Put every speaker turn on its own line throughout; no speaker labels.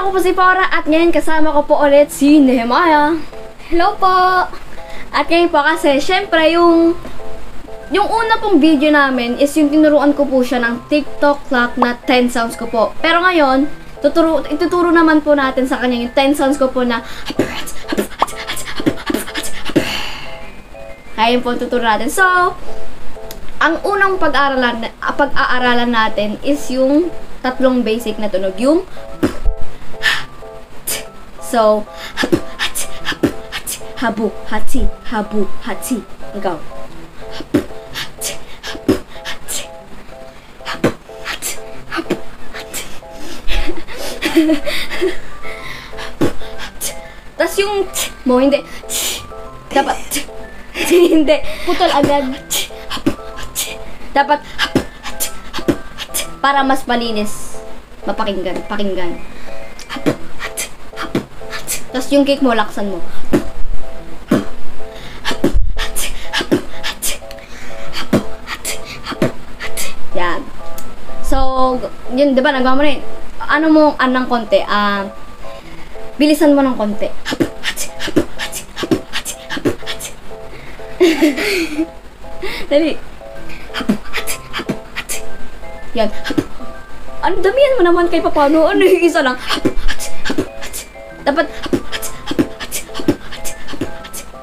Ako po si Paura at ngayon kasama ko po ulit si Nehemiah. Hello po! At ngayon po kasi syempre yung una pong video namin is yung tinuruan ko po siya ng TikTok clock na 10 sounds ko po. Pero ngayon, ituturo naman po natin sa kanya yung 10 sounds ko po na ayun po tuturo natin. So, ang unang pag-aaralan natin is yung tatlong basic na tunog. Yung so, habu, hati, habu, hati. Go. Tapos yung mo, hindi. Dapat hindi. Putol agad. Dapat para mas malinis. Pakinggan. Tapos yung cake mo, laksan mo. Yan. So, yun, diba, nagawa mo rin. Ano mo, anang konti. Bilisan mo ng konti. Dali. Yan. Ano, damihan mo naman kay papano. Ano yung isa lang? Dapat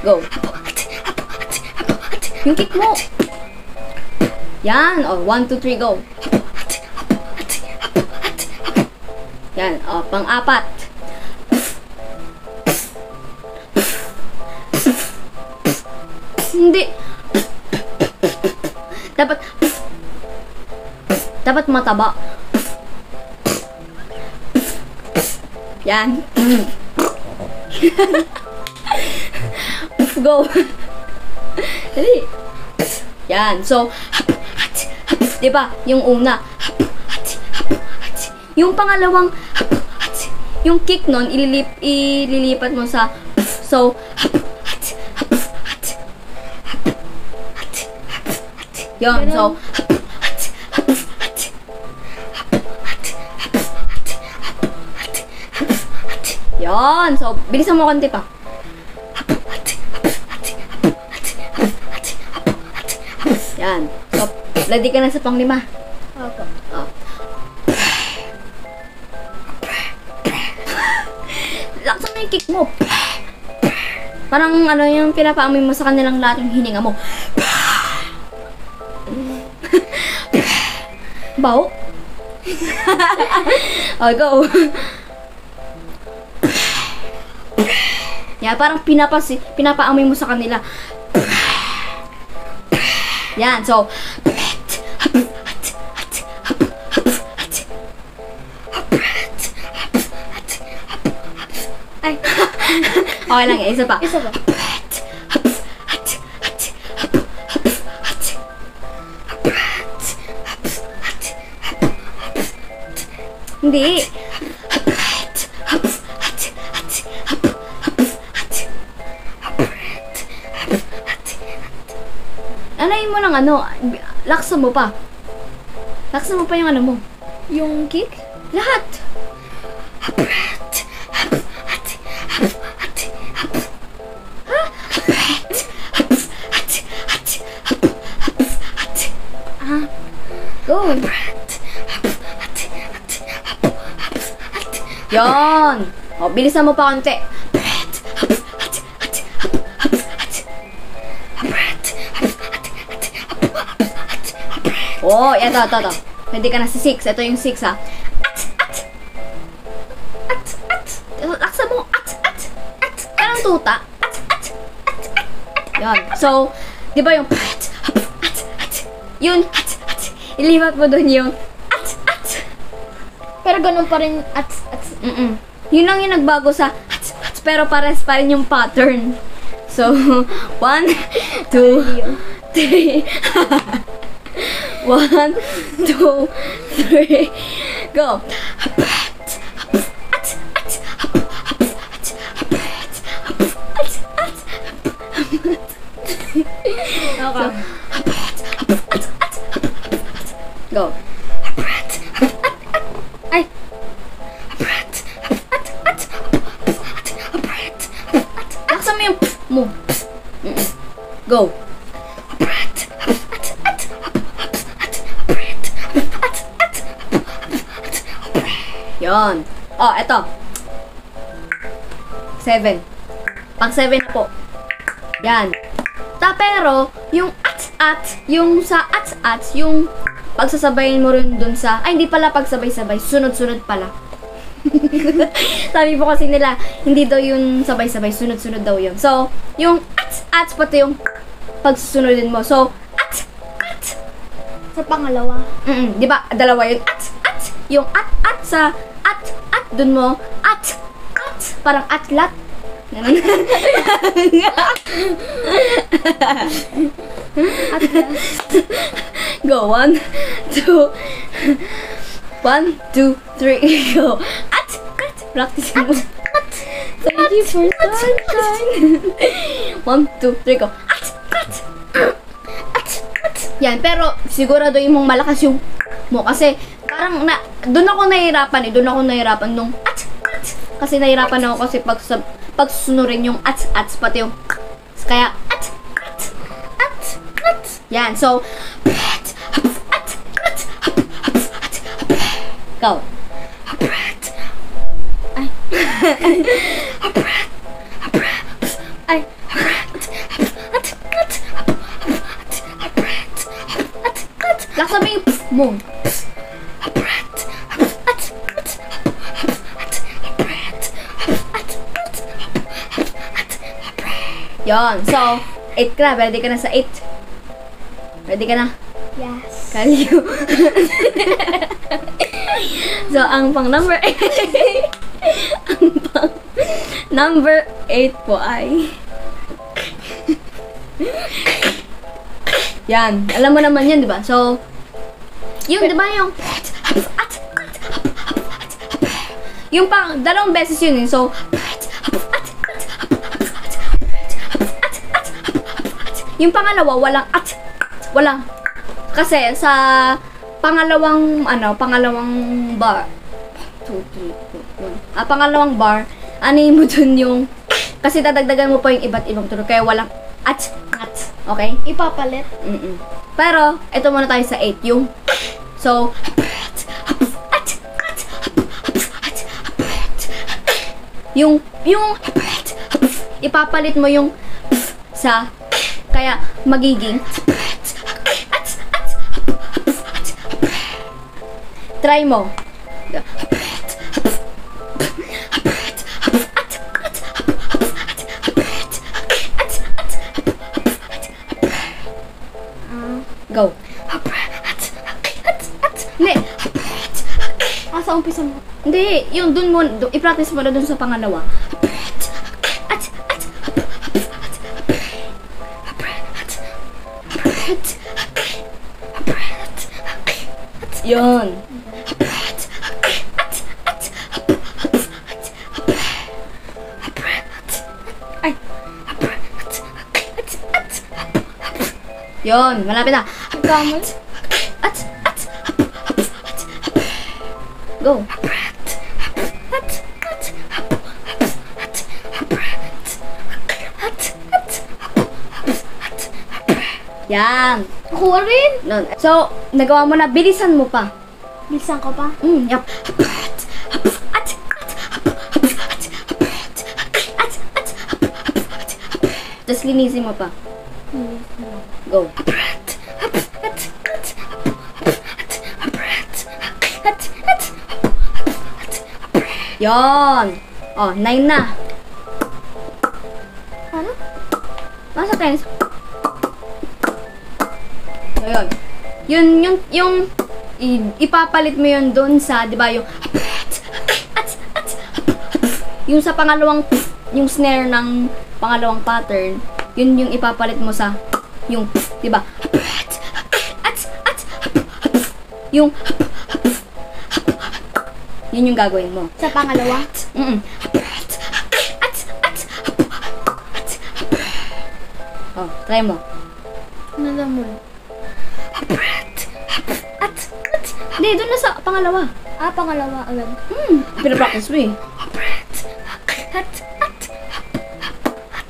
go. Yung kick mo. Yan. Oh, 1, 2, 3, go. Yan. Oh, pang-apat. Hindi. Dapat mataba. Yan. Go. Dali. Yan. So, diba? Yung una. Yung pangalawang, yung kick nun, ililipat mo sa, so, yun. So, yun. So, bilisan mo konti pa. Yan. So, ready ka na sa pang-5.
Okay.
Oh. Laksan mo yung kick mo. Parang ano yung pinapaamoy mo sa kanilang lahat yung hininga mo. Bao. Oh, go. Yan, parang pinapaamoy mo sa kanila. Yan, so ay. Okay lang, isa pa. Hindi. Anayin mo ng ano, laksan mo pa. Laksan mo pa yung ano mo.
Yung kick?
Lahat. Go. Yan. O, bilisan mo pa konti. Oh, ito. Pwede ka na sa 6. Ito yung 6, ha. Laksa mo. Parang tuta. Yan. So, di ba yung yun, ilipat mo dun yung
Pero ganun pa rin
Yun lang yung nagbago sa pero pares pa rin yung pattern. So, 1, 2, 3. 1, 2, 3. Go.
Okay.
Go. Ay. mo. Go. Yon. Oh, eto. 7. Pang 7 na po. Yan. Pero, yung yung sa yung pagsasabayin mo rin dun sa, ay, hindi pala pagsabay-sabay, sunod-sunod pala. Sabi po kasi nila, hindi daw yun sabay-sabay, sunod-sunod daw yun. So, yung pati yung pagsusunodin mo. So,
Sa pangalawa.
di ba? Dalawa yun. Yung sa dun mo, parang atlat. Ganun. Go, 1, 2, 1, 2, 3, go. Practice mo.
Thank you for sunshine.
1, 2, 3, go. Yan, pero sigurado yung mong malakas yung mo kasi parang doon ako nahihirapan nung kasi nahihirapan ako kasi pagsunurin yung pati yung kaya yan, so go. Laksa mo yung mo. Yon. So, 8 ka na. Ready ka na sa 8. Ready ka na?
Yes.
Kaliyo. So, ang pang number 8 number 8 po ay yan. Alam mo naman yan, di ba? So, yung, di ba yung pang, dalawang beses yun eh. So, yung pangalawa, walang. Kasi, sa pangalawang bar, 2, 3, 4, 1. Pangalawang bar, mo dun yung, kasi dadagdagan mo pa yung iba't ibang tunog, kaya walang okay?
Ipapalit.
Pero, ito muna tayo sa 8, yung, so, yung, ipapalit mo yung, sa, kaya, magiging, try mo. Go. Hindi.
Sa umpisa mo.
Hindi. Yung dun mo, i-practice mo na dun sa pangalawa. Yun. Yun, malapit na.
Kamay.
Go. Yan.
Ako rin.
So, nagawa mo na, bilisan mo pa.
Bilisan ko pa.
Yep. Tapos linisin mo pa. Go. Yon. Oh, 9 na.
Ano?
Nasa 10. So, yun. Yung ipapalit mo yun doon sa, di ba, yung sa pangalawang, yung snare ng pangalawang pattern, yun yung ipapalit mo sa, yung, di ba, yung, yun yung gagawin mo.
Sa pangalawa?
Oh, try mo.
Nala mo.
Hindi, doon na sa pangalawa.
Pangalawa agad.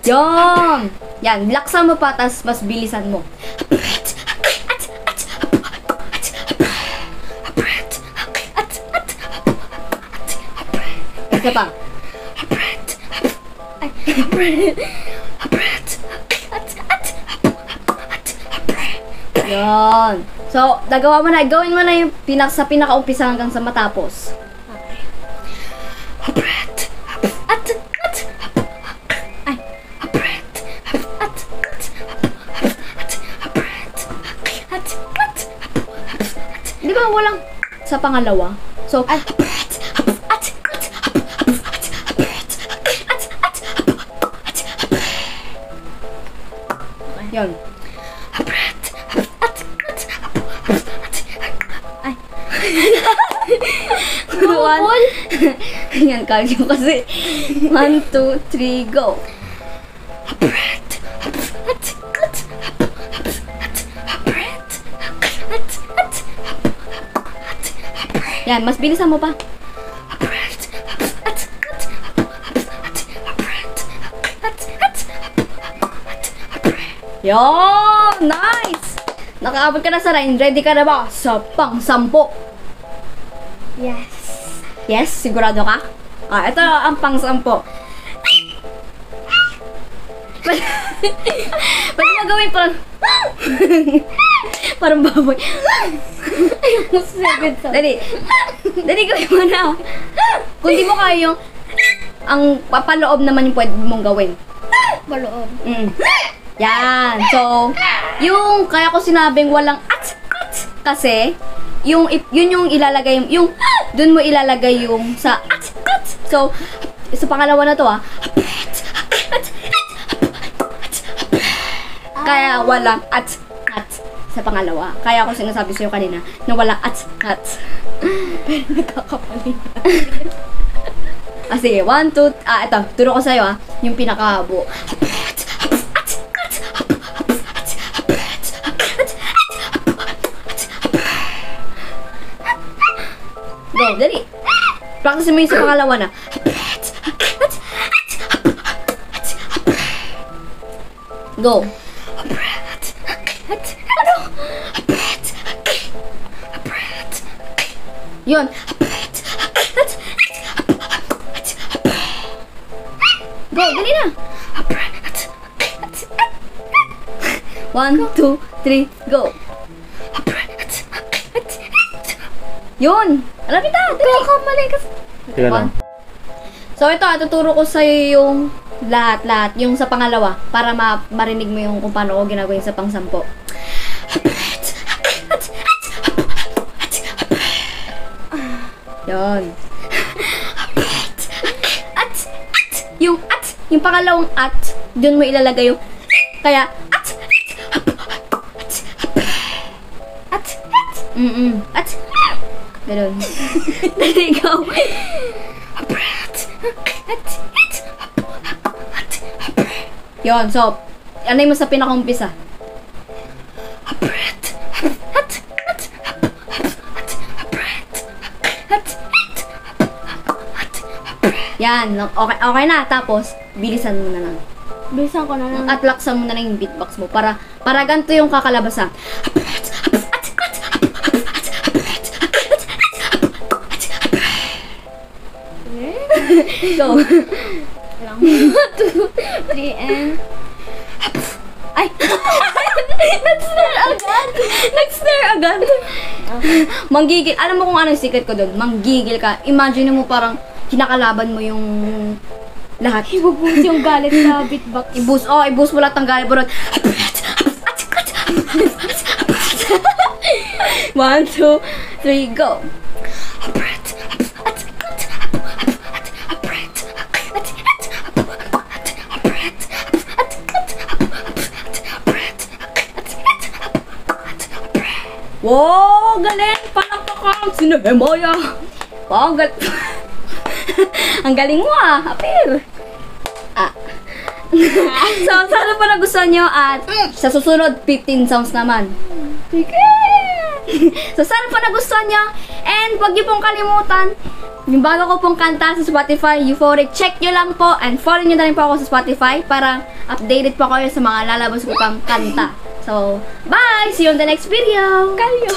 Yan! Yan, laksan mo pa, tas mas bilisan mo. Isa pa. Yan. So, nagawa mo na. Gawin mo na yung sa pinaka-umpisa hanggang sa matapos. Di ba walang sa pangalawa? So, yun. One. Yan, kaya mo kasi. 1, 2, 3, go. Yan, mas bilisan mo pa. Yon! Nice! Nakaabot ka na sa 9. Ready ka na ba sa pang-10?
Yes.
Yes? Sigurado ka? Ah, ito ang pang-10. Pwede mo gawin parang... parang baboy.
Ayun mo second sound.
Dali. Dali, gawin mo na. Kung di mo kaya yung... ang papaloob naman yung pwede mong gawin.
Baloob.
Yan. So, yung kaya ko sinabing walang at kasi yung yun yung ilalagay yung dun mo ilalagay yung sa at. So, sa pangalawa na to kaya walang at sa pangalawa. Kaya ako sinasabi sa'yo kanina na walang at.
Pero nagkakapalit.
Sige, 1, 2, ito, turo ko sa'yo yung pinakahabo. Go, dali. Practice mo yung sa pangalawa na. Go. Yun. Go, dali na. 1, 2, 3, go. Yun. Alapit na. Dali.
Kamali kasi.
Teka lang.
So, ito, tuturo ko sa'yo yung lahat. Yung sa pangalawa. Para marinig mo yung kung paano ko ginagawa yung sa pang-10. Yun. Yung pangalawang at, dun mo ilalagay yung, kaya, at. Ganun. Dali, go. Yun, so, anay mo sa pinakaumpisa. Yan, okay na. Tapos, bilisan mo na lang.
Bilisan ko na lang.
At laksan mo na lang yung beatbox mo para ganito yung kakalabasan. Go.
1, 2, 3, and...
Ay! Nag-snare agad. Manggigil. Alam mo kung anong secret ko doon? Manggigil ka. Imagine mo parang kinakalaban mo yung lahat.
Ibubus yung galit sa beatbox.
Ibus mo lahat ng galit. Pero 1, 2, 3, go. Wow, galing! Palakpakan! Si Nehemiah! Wow, ang galing mo Apir! So, sana pa nagustuhan nyo at sa susunod, 15 sounds naman. Sige! So, sana pa nagustuhan nyo and And huwag niyo pong kalimutan, yung bago ko pong kanta sa Spotify, Euphoric, check nyo lang po and follow nyo na rin po ako sa Spotify para updated po kayo sa mga lalabas ko pang kanta. So, bye! See you on the next video!
Kayo.